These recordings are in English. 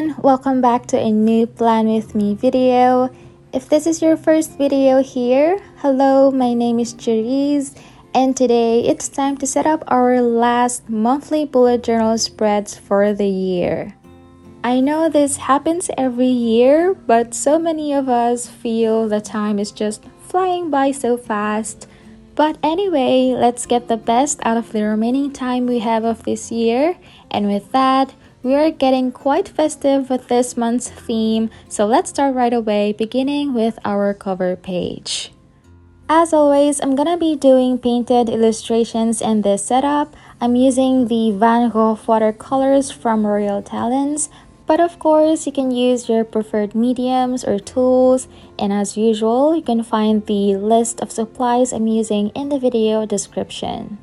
everyone, welcome back to a new Plan With Me video. If this is your first video here, hello, my name is Cherise, and today it's time to set up our last monthly bullet journal spreads for the year. I know this happens every year, but so many of us feel the time is just flying by so fast. But anyway, let's get the best out of the remaining time we have of this year, and with that, we are getting quite festive with this month's theme, so let's start right away, beginning with our cover page. As always, I'm gonna be doing painted illustrations in this setup. I'm using the Van Gogh watercolors from Royal Talents, but of course, you can use your preferred mediums or tools, and as usual, you can find the list of supplies I'm using in the video description.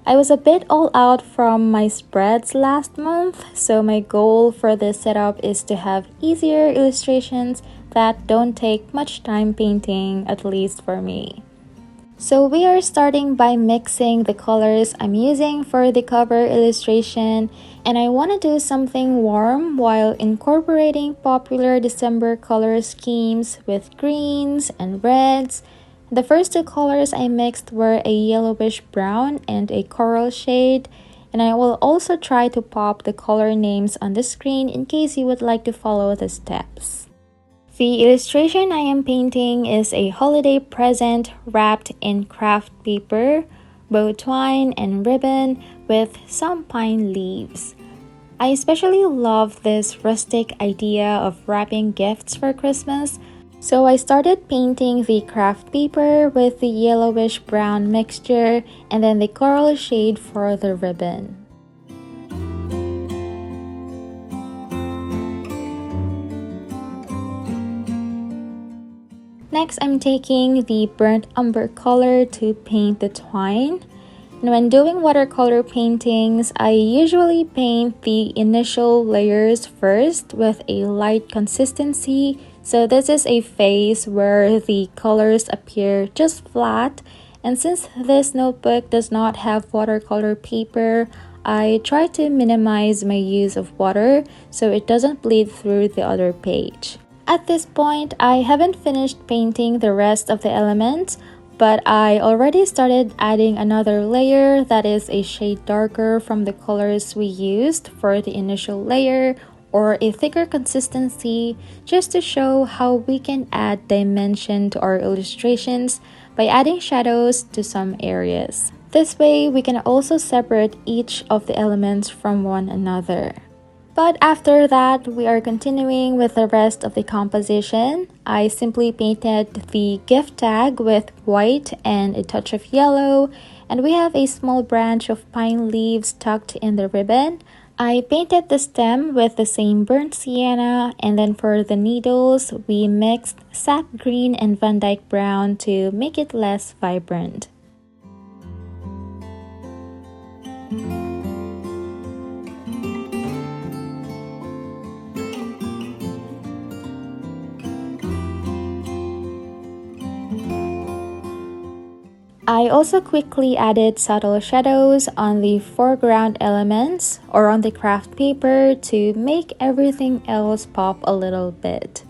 I was a bit all out from my spreads last month, so my goal for this setup is to have easier illustrations that don't take much time painting, at least for me. So we are starting by mixing the colors I'm using for the cover illustration, and I want to do something warm while incorporating popular December color schemes with greens and reds. The first two colors I mixed were a yellowish brown and a coral shade, and I will also try to pop the color names on the screen in case you would like to follow the steps. The illustration I am painting is a holiday present wrapped in craft paper, bow twine, and ribbon with some pine leaves. I especially love this rustic idea of wrapping gifts for Christmas, so I started painting the craft paper with the yellowish brown mixture and then the coral shade for the ribbon. Next, I'm taking the burnt umber color to paint the twine. And when doing watercolor paintings, I usually paint the initial layers first with a light consistency. So this is a phase where the colors appear just flat. And since this notebook does not have watercolor paper, I try to minimize my use of water so it doesn't bleed through the other page. At this point, I haven't finished painting the rest of the elements, but I already started adding another layer that is a shade darker from the colors we used for the initial layer, or a thicker consistency, just to show how we can add dimension to our illustrations by adding shadows to some areas. This way, we can also separate each of the elements from one another. But after that, we are continuing with the rest of the composition. I simply painted the gift tag with white and a touch of yellow, and we have a small branch of pine leaves tucked in the ribbon. I painted the stem with the same burnt sienna, and then for the needles, we mixed sap green and Van Dyke brown to make it less vibrant. I also quickly added subtle shadows on the foreground elements or on the craft paper to make everything else pop a little bit.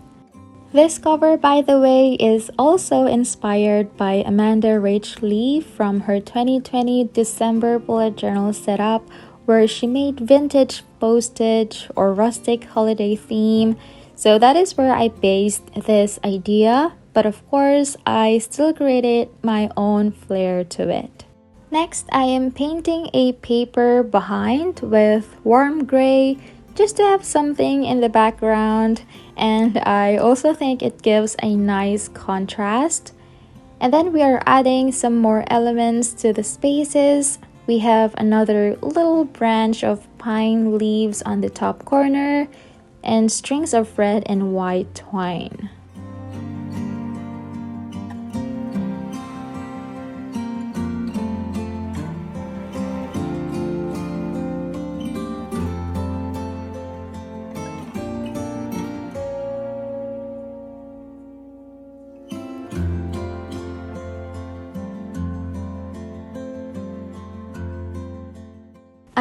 This cover, by the way, is also inspired by Amanda Rach Lee from her 2020 December bullet journal setup, where she made vintage postage or rustic holiday theme. So that is where I based this idea. But of course, I still created my own flair to it. Next, I am painting a paper behind with warm gray just to have something in the background, and I also think it gives a nice contrast. And then we are adding some more elements to the spaces. We have another little branch of pine leaves on the top corner and strings of red and white twine.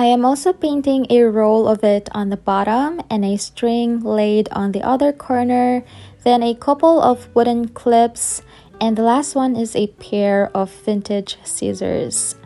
I am also painting a roll of it on the bottom and a string laid on the other corner, then a couple of wooden clips, and the last one is a pair of vintage scissors.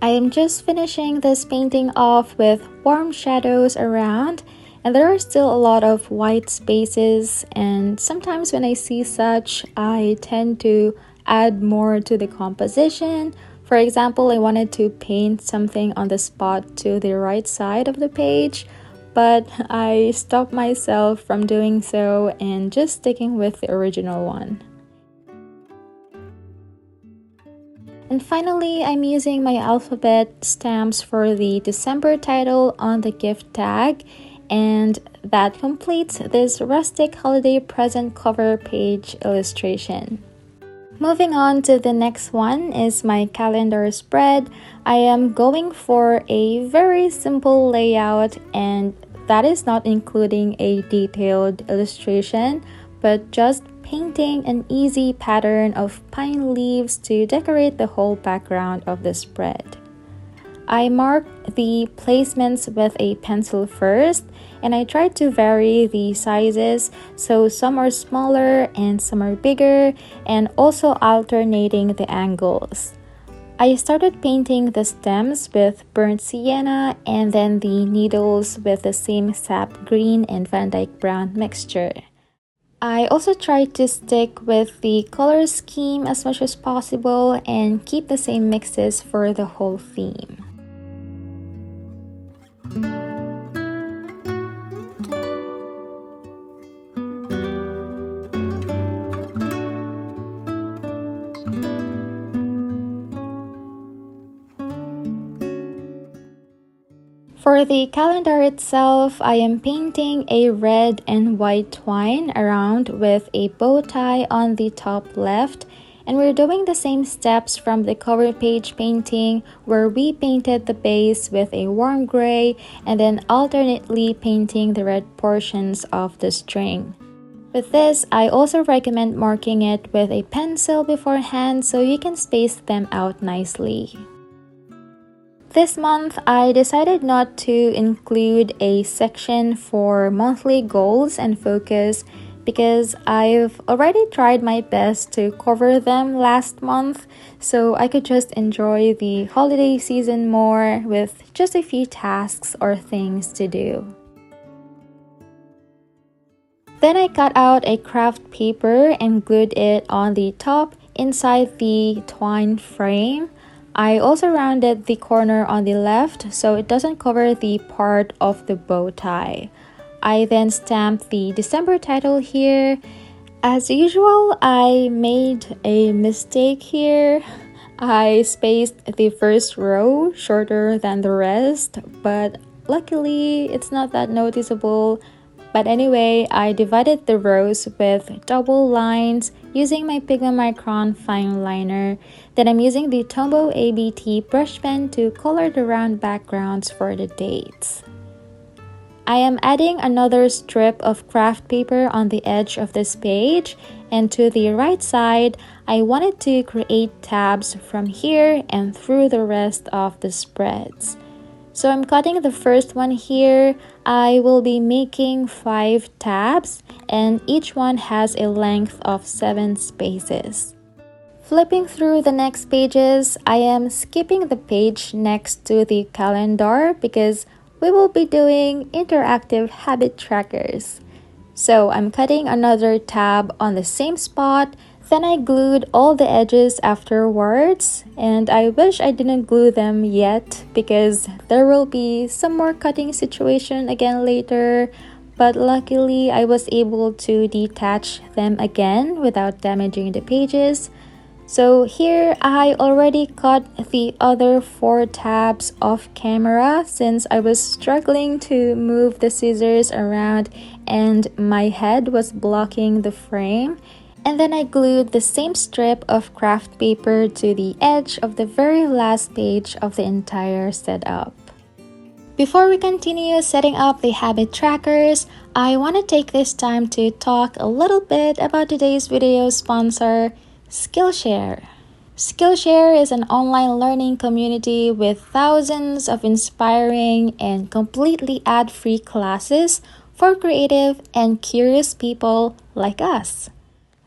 I am just finishing this painting off with warm shadows around, and there are still a lot of white spaces, and sometimes when I see such, I tend to add more to the composition. For example, I wanted to paint something on the spot to the right side of the page, but I stopped myself from doing so and just sticking with the original one. And finally, I'm using my alphabet stamps for the December title on the gift tag, and that completes this rustic holiday present cover page illustration. Moving on to the next one is my calendar spread. I am going for a very simple layout, and that is not including a detailed illustration, but just painting an easy pattern of pine leaves to decorate the whole background of the spread. I marked the placements with a pencil first, and I tried to vary the sizes, so some are smaller and some are bigger, and also alternating the angles. I started painting the stems with burnt sienna and then the needles with the same sap green and Van Dyke brown mixture. I also tried to stick with the color scheme as much as possible and keep the same mixes for the whole theme. For the calendar itself, I am painting a red and white twine around with a bow tie on the top left, and we're doing the same steps from the cover page painting where we painted the base with a warm gray and then alternately painting the red portions of the string. With this, I also recommend marking it with a pencil beforehand so you can space them out nicely. This month, I decided not to include a section for monthly goals and focus because I've already tried my best to cover them last month, so I could just enjoy the holiday season more with just a few tasks or things to do. Then I cut out a craft paper and glued it on the top inside the twine frame. I also rounded the corner on the left so it doesn't cover the part of the bow tie. I then stamped the December title here. As usual, I made a mistake here. I spaced the first row shorter than the rest, but luckily it's not that noticeable. But anyway, I divided the rows with double lines using my Pigma Micron fine liner. Then I'm using the Tombow ABT brush pen to color the round backgrounds for the dates. I am adding another strip of craft paper on the edge of this page, and to the right side, I wanted to create tabs from here and through the rest of the spreads. So I'm cutting the first one here. I will be making 5 tabs and each one has a length of 7 spaces. Flipping through the next pages, I am skipping the page next to the calendar because we will be doing interactive habit trackers. So I'm cutting another tab on the same spot, then I glued all the edges afterwards, and I wish I didn't glue them yet because there will be some more cutting situation again later, but luckily I was able to detach them again without damaging the pages. So here I already cut the other 4 tabs off camera since I was struggling to move the scissors around and my head was blocking the frame. And then I glued the same strip of craft paper to the edge of the very last page of the entire setup. Before we continue setting up the habit trackers, I want to take this time to talk a little bit about today's video sponsor, Skillshare. Skillshare is an online learning community with thousands of inspiring and completely ad-free classes for creative and curious people like us.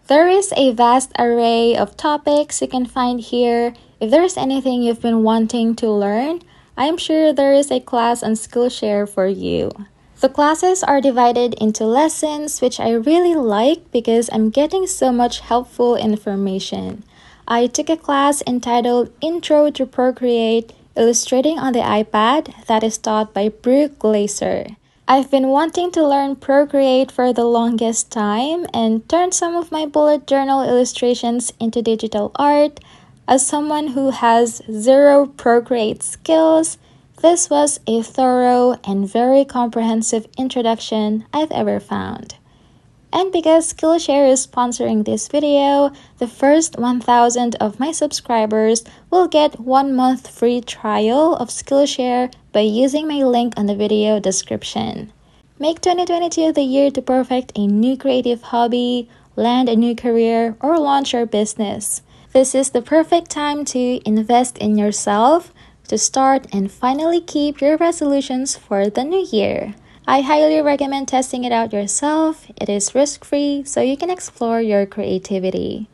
There is a vast array of topics you can find here. If there's anything you've been wanting to learn, I'm sure there is a class on Skillshare for you. The classes are divided into lessons, which I really like because I'm getting so much helpful information. I took a class entitled Intro to Procreate, Illustrating on the iPad that is taught by Brooke Glaser. I've been wanting to learn Procreate for the longest time and turn some of my bullet journal illustrations into digital art. As someone who has zero Procreate skills, this was a thorough and very comprehensive introduction I've ever found. And because Skillshare is sponsoring this video, the first 1,000 of my subscribers will get 1 month free trial of Skillshare by using my link on the video description. Make 2022 the year to perfect a new creative hobby, land a new career, or launch your business. This is the perfect time to invest in yourself, to start and finally keep your resolutions for the new year. I highly recommend testing it out yourself. It is risk-free, so you can explore your creativity.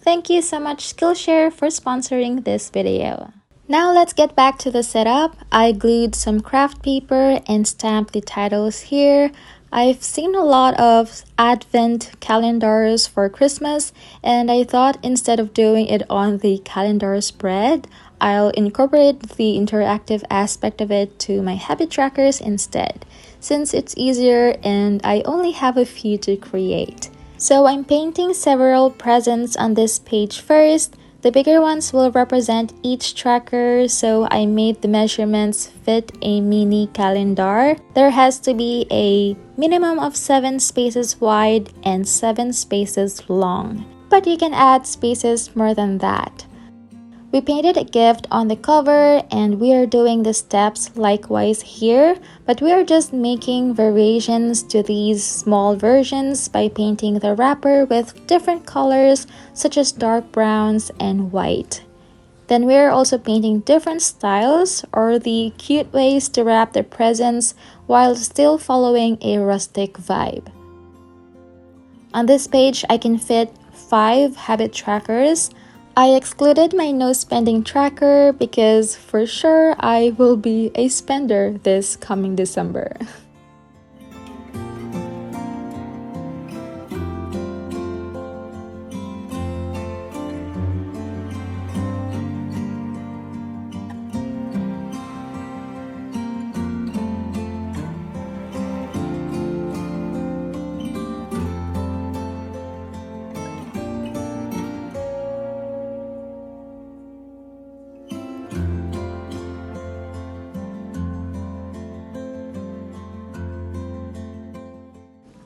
Thank you so much Skillshare for sponsoring this video. Now let's get back to the setup. I glued some craft paper and stamped the titles here. I've seen a lot of advent calendars for Christmas, and I thought instead of doing it on the calendar spread, I'll incorporate the interactive aspect of it to my habit trackers instead, since it's easier and I only have a few to create. So I'm painting several presents on this page first. The bigger ones will represent each tracker, so I made the measurements fit a mini calendar. There has to be a minimum of 7 spaces wide and 7 spaces long, but you can add spaces more than that. We painted a gift on the cover and we are doing the steps likewise here, but we are just making variations to these small versions by painting the wrapper with different colors such as dark browns and white. Then we are also painting different styles or the cute ways to wrap the presents while still following a rustic vibe. On this page, I can fit 5 habit trackers. I excluded my no spending tracker because for sure I will be a spender this coming December.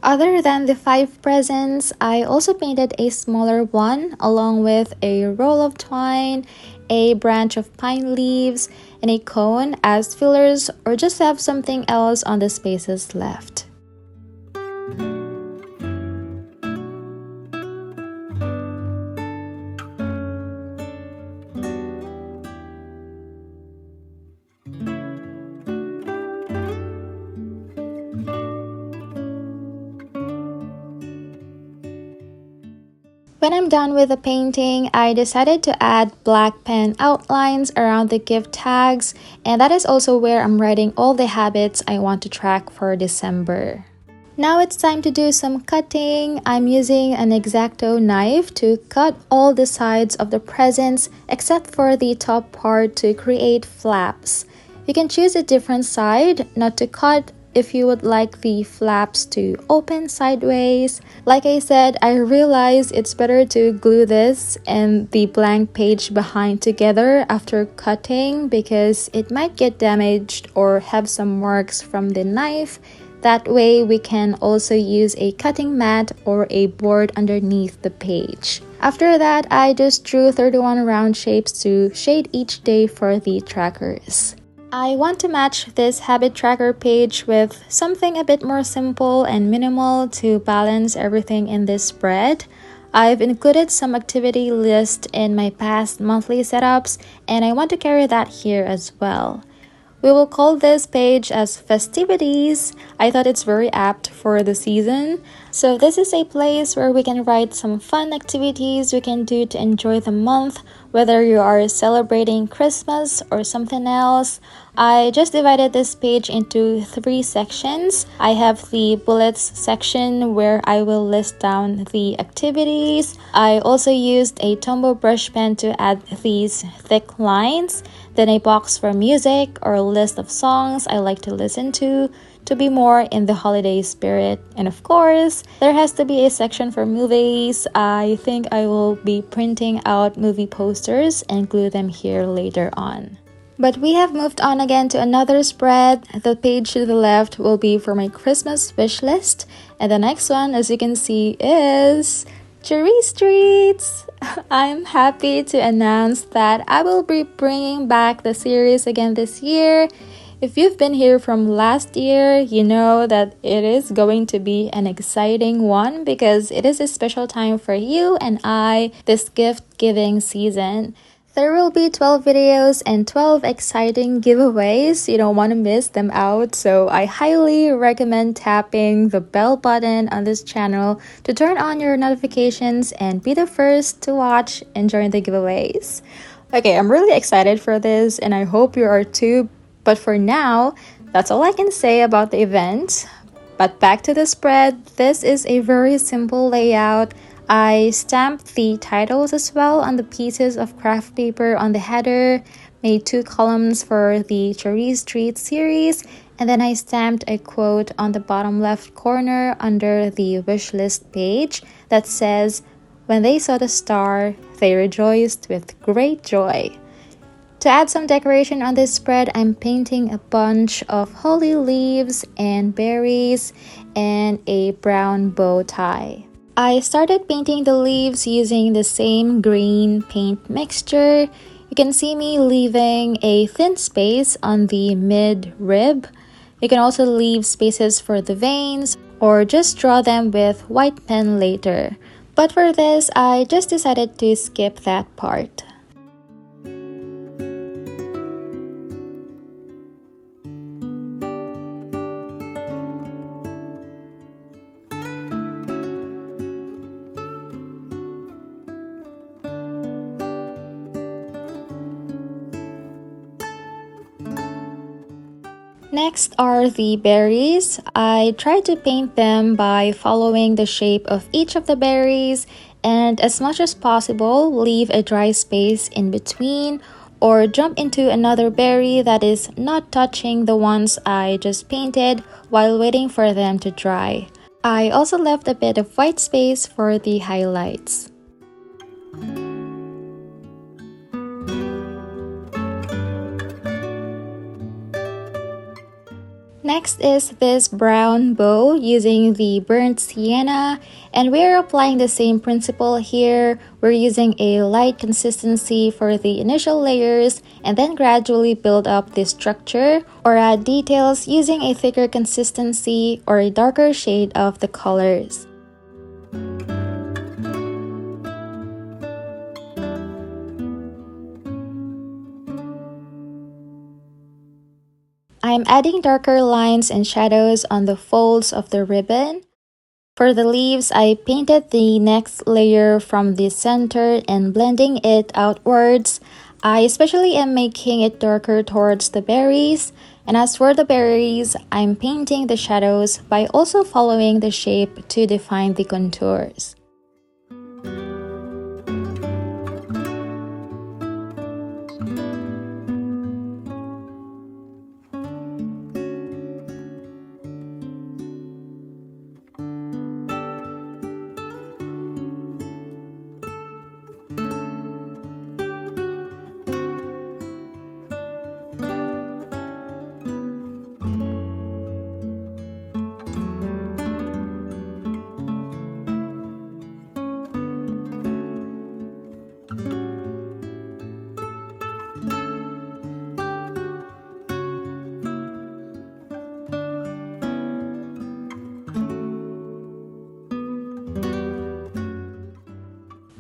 Other than the 5 presents, I also painted a smaller one along with a roll of twine, a branch of pine leaves, and a cone as fillers or just have something else on the spaces left. When I'm done with the painting, I decided to add black pen outlines around the gift tags, and that is also where I'm writing all the habits I want to track for December. Now it's time to do some cutting. I'm using an X-Acto knife to cut all the sides of the presents except for the top part to create flaps. You can choose a different side not to cut if you would like the flaps to open sideways. Like I said, I realized it's better to glue this and the blank page behind together after cutting because it might get damaged or have some marks from the knife. That way we can also use a cutting mat or a board underneath the page. After that, I just drew 31 round shapes to shade each day for the trackers. I want to match this habit tracker page with something a bit more simple and minimal to balance everything in this spread. I've included some activity list in my past monthly setups, and I want to carry that here as well. We will call this page as Festivities. I thought it's very apt for the season. So this is a place where we can write some fun activities we can do to enjoy the month, whether you are celebrating Christmas or something else. I just divided this page into 3 sections. I have the bullets section where I will list down the activities. I also used a Tombow brush pen to add these thick lines. Then a box for music or a list of songs I like to listen to be more in the holiday spirit. And of course, there has to be a section for movies. I think I will be printing out movie posters and glue them here later on. But we have moved on again to another spread. The page to the left will be for my Christmas wish list. And the next one, as you can see, is Cherry's Treats! I'm happy to announce that I will be bringing back the series again this year. If you've been here from last year, you know that it is going to be an exciting one because it is a special time for you and I this gift giving season. There will be 12 videos and 12 exciting giveaways. You don't want to miss them out, so I highly recommend tapping the bell button on this channel to turn on your notifications and be the first to watch and join the giveaways. Okay, I'm really excited for this and I hope you are too, but for now, that's all I can say about the event. But back to the spread, this is a very simple layout. I stamped the titles as well on the pieces of craft paper on the header, made 2 columns for the Cherry's Treat series, and then I stamped a quote on the bottom left corner under the wish list page that says, "When they saw the star, they rejoiced with great joy." To add some decoration on this spread, I'm painting a bunch of holly leaves and berries and a brown bow tie. I started painting the leaves using the same green paint mixture. You can see me leaving a thin space on the mid-rib. You can also leave spaces for the veins or just draw them with white pen later. But for this, I just decided to skip that part. Next are the berries. I tried to paint them by following the shape of each of the berries and as much as possible leave a dry space in between or jump into another berry that is not touching the ones I just painted while waiting for them to dry. I also left a bit of white space for the highlights. Next is this brown bow using the burnt sienna, and we're applying the same principle here. We're using a light consistency for the initial layers and then gradually build up the structure or add details using a thicker consistency or a darker shade of the colors. I'm adding darker lines and shadows on the folds of the ribbon. For the leaves, I painted the next layer from the center and blending it outwards. I especially am making it darker towards the berries. And as for the berries, I'm painting the shadows by also following the shape to define the contours.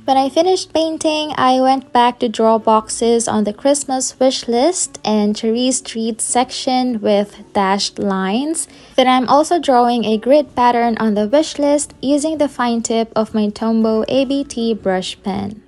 When I finished painting, I went back to draw boxes on the Christmas wish list and cherry street section with dashed lines. Then I'm also drawing a grid pattern on the wish list using the fine tip of my Tombow ABT brush pen.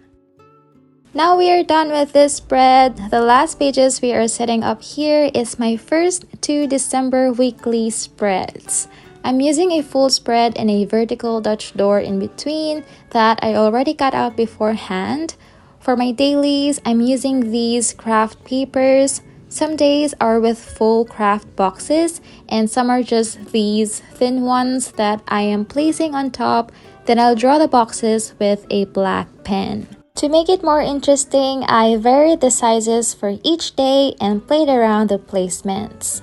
Now we are done with this spread. The last pages we are setting up here is my first 2 December weekly spreads. I'm using a full spread and a vertical Dutch door in between that I already cut out beforehand. For my dailies, I'm using these Kraft papers. Some days are with full craft boxes and some are just these thin ones that I am placing on top. Then I'll draw the boxes with a black pen. To make it more interesting, I varied the sizes for each day and played around the placements.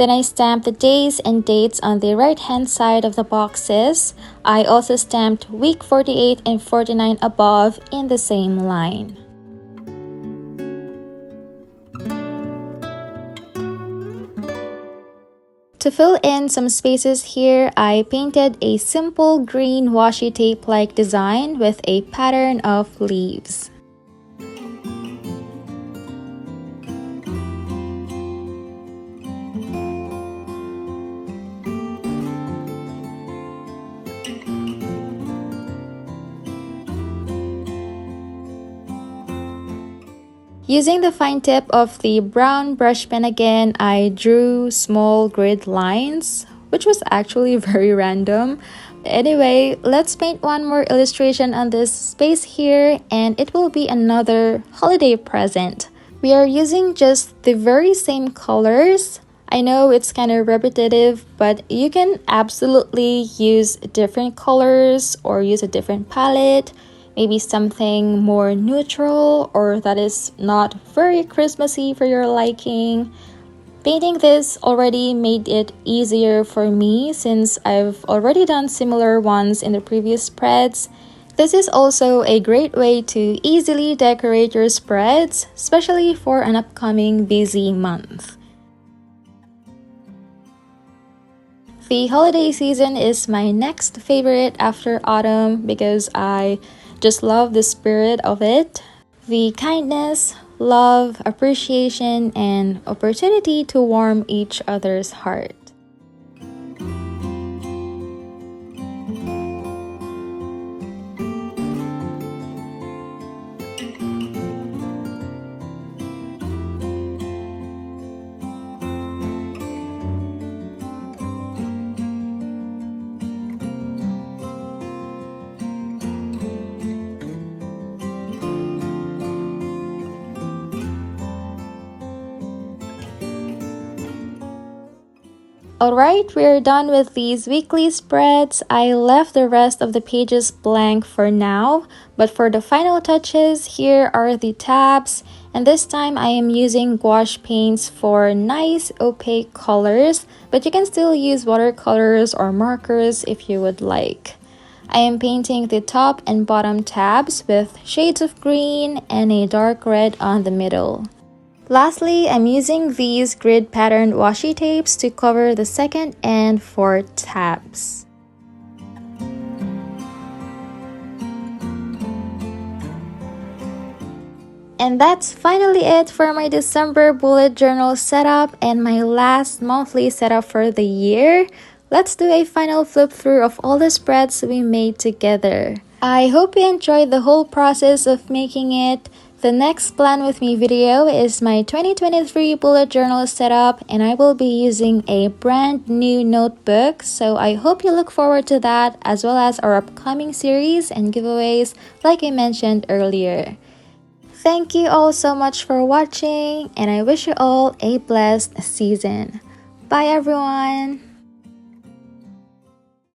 Then I stamped the days and dates on the right-hand side of the boxes. I also stamped week 48 and 49 above in the same line. To fill in some spaces here, I painted a simple green washi tape-like design with a pattern of leaves. Using the fine tip of the brown brush pen again, I drew small grid lines, which was actually very random. Anyway, let's paint one more illustration on this space here, and it will be another holiday present. We are using just the very same colors. I know it's kind of repetitive, but you can absolutely use different colors or use a different palette. Maybe something more neutral or that is not very Christmassy for your liking. Painting this already made it easier for me since I've already done similar ones in the previous spreads. This is also a great way to easily decorate your spreads, especially for an upcoming busy month. The holiday season is my next favorite after autumn because I just love the spirit of it. The kindness, love, appreciation, and opportunity to warm each other's heart. Alright, we're done with these weekly spreads. I left the rest of the pages blank for now, but for the final touches, here are the tabs. And this time I am using gouache paints for nice opaque colors, but you can still use watercolors or markers if you would like. I am painting the top and bottom tabs with shades of green and a dark red on the middle. Lastly, I'm using these grid patterned washi tapes to cover the second and fourth tabs. And that's finally it for my December bullet journal setup and my last monthly setup for the year. Let's do a final flip through of all the spreads we made together. I hope you enjoyed the whole process of making it. The next plan with me video is my 2023 bullet journal setup, and I will be using a brand new notebook, so I hope you look forward to that, as well as our upcoming series and giveaways like I mentioned earlier. Thank you all so much for watching, and I wish you all a blessed season. Bye everyone!